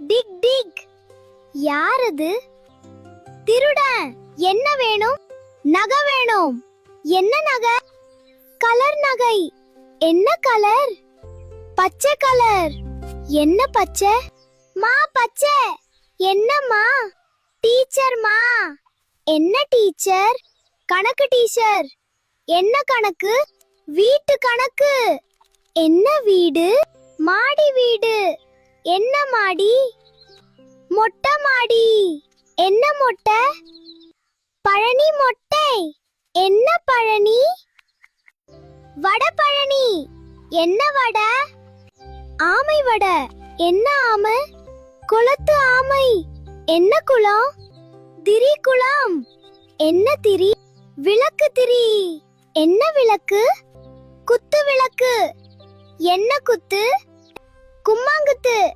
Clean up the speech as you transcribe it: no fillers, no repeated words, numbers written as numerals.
Tick tick. யாரது? திருடன். என்ன வேணும்? நகை வேணும். என்ன நகை? கலர் நகை. என்ன கலர்? பச்சை கலர். என்ன பச்சை? மா பச்சை. என்னம்மா? டீச்சர்மா. என்ன டீச்சர்? கணக்கு டீச்சர். என்ன கணக்கு? வீட்டு கணக்கு. என்ன வீடு? மாடி வீடு. என்ன மாடி? மொட்டை மாடி. என்ன மொட்டை? பழனி மொட்டை. என்ன பழனி? வடை பழனி. என்ன வடை? ஆமை வடை. என்ன ஆமை? குளத்து ஆமை. என்ன குளம்? திரி குளம். என்ன திரி? விளக்கு திரி. என்ன விளக்கு? குத்து விளக்கு. என்ன குத்து? கும்மாங்குத்து.